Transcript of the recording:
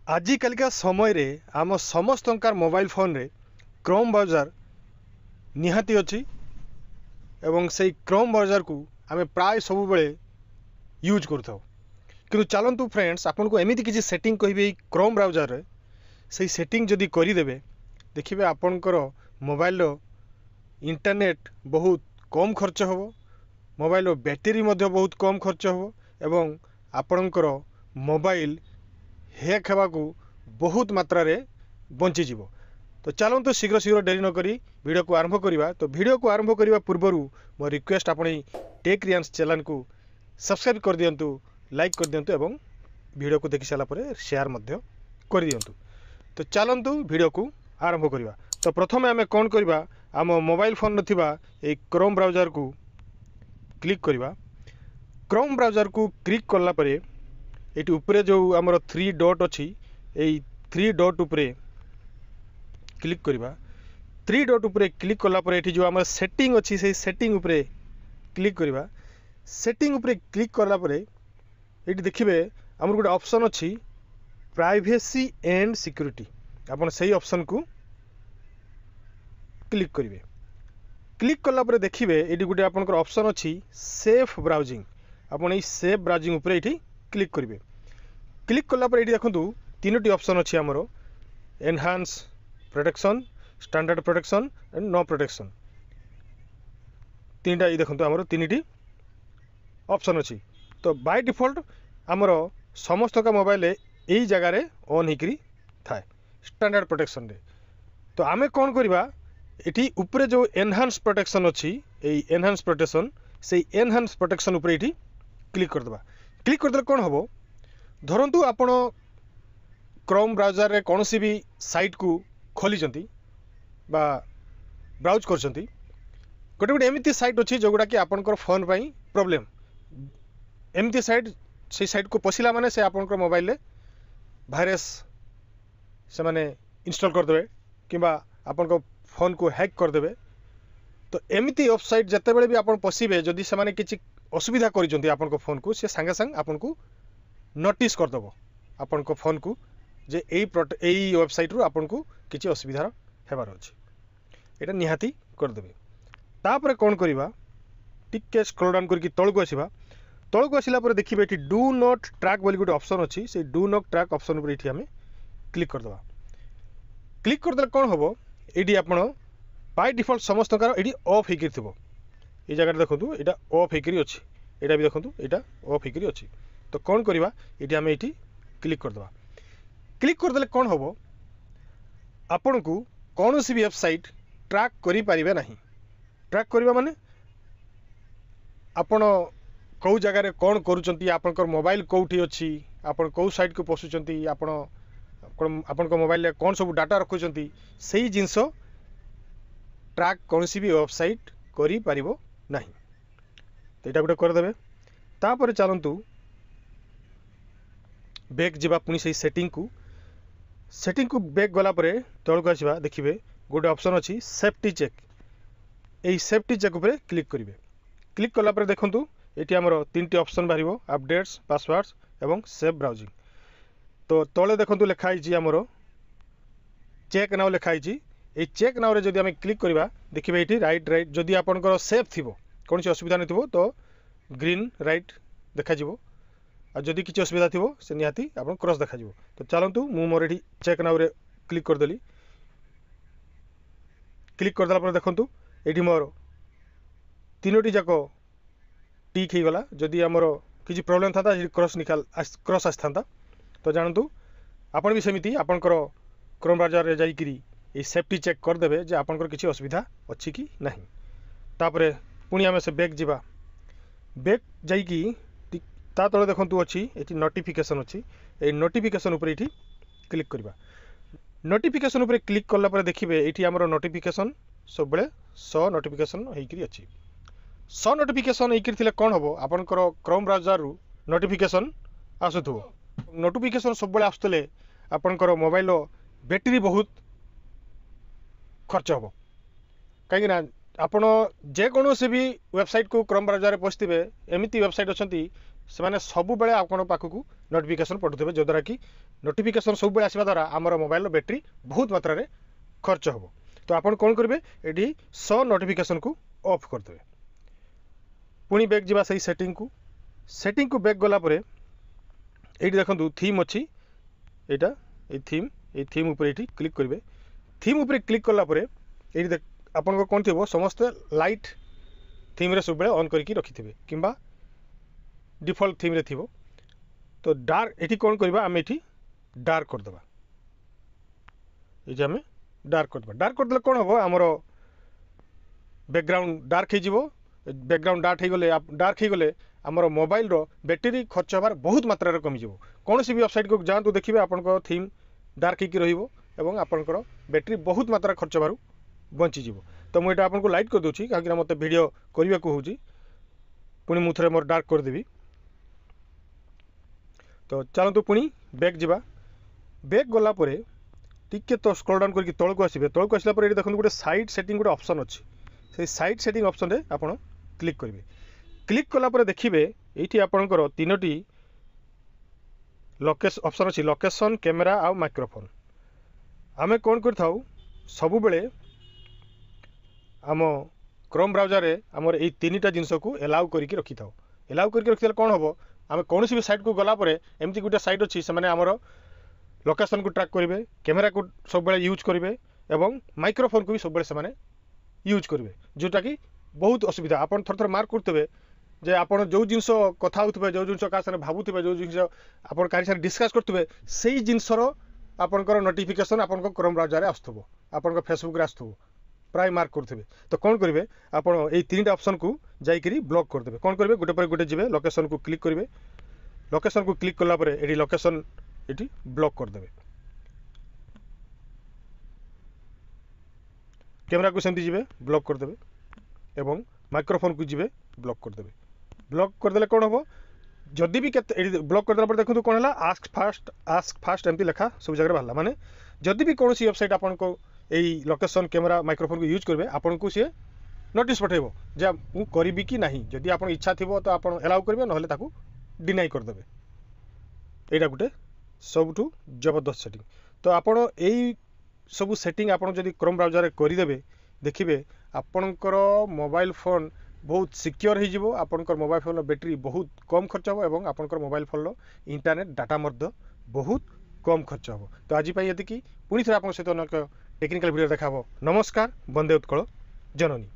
आजिकालिका समय रे आम समस्त मोबाइल फोन रे क्रोम ब्राउजर निहाती अच्छी एवं से क्रोम ब्राउजर को आम प्राय सब बेले यूज करथाउ किंतु चलतु फ्रेंड्स आपन को एमिति किसी सेटिंग कहि क्रोम ब्राउजर रे से सेटिंग जदि करदेवे देखिए आपणकर मोबाइल इंटरनेट बहुत कम खर्च हो मोबाइल बैटेरी बहुत कम खर्च हो एवं आपणकर मोबाइल हैक होगाकू बहुत मात्रा रे बंचीज। तो चलते शीघ्र शीघ्र डेरी नक वीडियो को आरंभ करवा। तो वीडियो को आरंभ करने पूर्व मो रिक्वेस्ट अपनी टेक रियांस चैनल को सब्सक्राइब कर दिंतु, लाइक कर दिंतु एवं वीडियो को देखि सारापर शेयर कर दिंतु। तो चलतु वीडियो को आरंभ करवा। तो प्रथम आम कौन करवा आम मोबाइल फोन थिबा ए क्रोम ब्राउजर को क्लिक करवा। क्रोम ब्राउजर को क्लिक कला परे एटी उपरे जो आमर 3 डॉट अच्छी यही 3 डॉट उपरे क्लिक करवा। 3 डॉट उपरे क्लिक कला परे एटी जो आमर सेटिंग अच्छी से सेटिंग उपरे क्लिक करवा। सेटिंग उपरे क्लिक कला परे एटी देखिबे आमर गोटे ऑप्शन अच्छी प्राइवेसी एंड सिक्योरिटी आपन सही ऑप्शन को क्लिक करेंगे। क्लिक कला परे देखिबे एटी गोटे आपनकर ऑप्शन अच्छी सेफ ब्राउजिंग आपन एई सेफ ब्राउजिंग उपरे एटी क्लिक करेंगे। क्लिक कला परे एटी देखंतु तीनोटी ऑप्शन अच्छी आमर enhance protection, standard protection and no protection. तीनटा ये देखंतु आमर तीनटी ऑप्शन अच्छी। तो बाय डिफॉल्ट आमर समस्त का मोबाइल यही जगार ऑन होकर थाए स्टैंडर्ड प्रोटेक्शन रे। तो आमे कौन करवा एटी उपरे जो एनहांस प्रोटेक्शन अच्छी यही एनहांस प्रोटेक्शन से एनहांस प्रोटेक्शन उपरे एटी क्लिक करदबा। क्लिक करदे कौन हम धरतु आपण क्रोम ब्राउजर रे कौन सी भी साइट को खोली बा ब्राउज कर गोटे गोटे एमती साइट अच्छी जो गुड़ा कि आपंकर फोन पाई प्रॉब्लम एमती साइट से साइट को पशिला माने से आपंकर मोबाइल भाइरस से माने इंस्टॉल करदे कि आपन फोन को हैक करदे। तो एमती वेबसाइट जिते बड़े भी आप पशिबे जदि से माने किसी असुविधा कर आपन फोन को से सांगे सांग आपन को नोटिस करदेव आपन फोन को जे यही वेबसाइट रू आपन को किसी असुविधा हेबार अच्छे यहाँ निहाती करदे। तापर कौन करवा टिके स्क्रॉल डाउन करके तल को आसवा। तल को आसला देखिए ये डू नॉट ट्रैक बोली गोटे ऑप्शन अच्छी से डू नॉट ट्रैक ऑप्शन पर ये क्लिक करदे। क्लिक करदे कौन हम ये आप बाय डिफॉल्ट समस्त ये ऑफ होकर थो ये जगह देखो यहाँ ऑफ होकर अच्छी यहाँ भी देखो यहाँ ऑफ होकर अच्छी। तो कौन करवा ये आम ये क्लिक करदे। क्लिक करदे कौन हम आपण को कौन सी भी वेबसाइट ट्रैक करि पारिबे नहीं। ट्रैक करवा माने आपण कौ जगार कौन करुँच आपंकर मोबाइल कौटी अच्छी आपन कौ साइट को पशुंट आपण मोबाइल कौन सब डाटा रखुंट से जिनस ट्रैक कौन सी भी वेबसाइट करि पारिबो नहीं। तो यहाँ गोटे करदे। तापर चलतु बैक जावा पुणी से सेटिंग को बैक गला तल को आसवा देखिए गोटे ऑप्शन अच्छी सेफ्टी चेक यही सेफ्टी चेक उपर क्लिक करेंगे। क्लिक कला देखूँ ये आमर 3टी ऑप्शन बाहर अपडेट्स पासवर्ड्स एवं सेफ ब्राउजिंग। तो तले देखो लिखाई आमर चेक नाउ लिखाई ये चेक नाउ जब आम क्लिक करवा देखिए ये राइट राइट जदि आपंकर सेफ थी कौन सी असुविधा नहीं तो ग्रीन राइट देखा आ जदि किसी असुविधा थी से निहाती आप क्रॉस देखा। तो चलतु मु मोर ये चेक नाउ रे क्लिक करदेली। क्लिक करदेला देखूँ ये मोर तीनोटी जाक टिक हो गला। जदि आमर किसी प्रोब्लेम था क्रॉस आसता तो जानतु आपन भी सेमती आपंकर क्रोम ब्राउजर जाइकरी ये सेफ्टी चेक करदे जे आपंकर किसी असुविधा अच्छी कि नहीं। तापरे पुणी आम से बैक जावा बैक जाइकी ता तले देखु अच्छी ये नोटिफिकेशन अच्छी ये नोटिफिकेशन उपर ये क्लिक करवा। नोटिफिकेशन उपर क्लिक कला देखिए ये आमर नोटिफिकेशन सब बड़े सो नोटिफिकेशन होकर अच्छी सो नोटिफिकेशन होकर कौन हम आपंकर क्रोम ब्राउजर रु नोटिफिकेशन आसुथो नोटिफिकेशन सब बड़े आसुले आपंकर मोबाइल बैटेरी बहुत खर्च हम कहीं आपड़ जेकोसी भी वेबसाइट को क्रोम ब्राउजर पशिथे एमती वेबसाइट अच्छा से सब बेले आपण पाखक नोटिफिकेशन पठुवे जद्वारा कि नोटिफिकेशन सब बेले आसवा द्वारा आमर मोबाइल बैटेरी बहुत मात्रा रे खर्च हम। तो आप कौन करेंगे ये सो नोटिफिकेशन को ऑफ करदे। पुणी बैक जावा सही सेटिंग को बैक गला परे ये देखो थीम अच्छी यहाँ ये थीम ऊपर ये क्लिक करेंगे। थीम ऊपर क्लिक कला ये आपन कौन थी समस्ते लाइट थीम रे सब ऑन करके रखिथे कि डिफॉल्ट थीम रे थी। तो डार्क ये कौन करवा आम ये डार्क करदे ये आम डार्क करदे। डार्क करदे कौन हम आमर बैकग्राउंड डार्क हो बैकग्राउंड डार्क हो गले आमर मोबाइल रो बैटेरी खर्च हबार बहुत मात्रा रे कमी जाव। कौन सी भी वेबसाइट को जातु देखिए आपन थीम डार्क ही रहिबो एवं आपनकर बैटेरी बहुत मात्रा खर्च हबार बंचीज। तो मुझे आपको लाइट कर दूसरी कहीं मत वीडियो करने को होची। पुणी मुझे मोर डार्क करदेवी। तो चलतु पुणी बैक जावा। बैक गला परे टिके तो स्क्रॉल डाउन करके तौक आसबे। तौक आसला ये देखो गोटे साइड सेटिंग गोटे ऑप्शन अच्छी से साइड सेटिंग ऑप्शन रे आपण क्लिक करेंगे। क्लिक कला परे देखिए ये आपंकर तीनोटी लोकेशन ऑप्शन अच्छी लोकेशन कैमेरा आ माइक्रोफोन। आमे कौन कर सबु बेले आम क्रोम ब्राउजर रे आमर ये तीनटा जिनस को एलाउ करके रखी था। एलाउ करके रखी कौन हम आम कौन भी साइट को गला परे एमती गोटे साइट अच्छी से आमर लोकेशन को ट्रैक करेंगे कैमेरा को सब बेले यूज करेंगे एवं माइक्रोफोन को भी सब बेले यूज करेंगे जोटा कि बहुत असुविधा। आप थर थर मार्क करते जे आप जो जिनस कथा होते जो जिन क्या भावुवे जो जिन आप कहीं डिस्कस करेंगे से जिनसर आपंकर नोटिफिकेशन आप क्रोम ब्राउजर आसुव आप फेसबुक आसुव प्राय मार्क करेंगे। तो कौन करेंगे आप तीन ऑप्शन को जाकि ब्लॉक करदे। कौन करेंगे गोटे पर गोटे जी लोकेशन को क्लिक करेंगे। लोकेशन को क्लिक कला ये लोकेशन ये ब्लॉक करदे। कैमेरा को सेमती जी ब्लॉक करदे एवं माइक्रोफोन को जी ब्लॉक करदे। ब्लॉक करदे कौन हम जदि भी ब्लॉक करदेला देखो कौन है आस्क फास्ट एमती लेखा सब जगह बाहर माने जदि भी कौन वेबसाइट आपन को यही लोकेशन कैमेरा माइक्रोफोन को यूज करेंगे आपन को सी नोटिस पठेब जे मु करी कि नहीं। जदि आप इच्छा थी तो आप एलाउ करेंगे ना डिनाई करदे। यहाँ गोटे सबुठू जबरदस्त सेटिंग। तो आपड़ यही सब सेटिंग आप क्रोम ब्राउजर करदे देखिए आपणकर मोबाइल फोन बहुत सिक्योर हो आपणकर मोबाइल फोन बैटेरी बहुत कम खर्च हो एवं आपणकर मोबाइल फोन इंटरनेट डाटा बहुत कम खर्च हो। तो आज ये पुणी थे आप सहित अनेक टेक्निकल वीडियो देखा। नमस्कार। वंदे उत्कल जननी।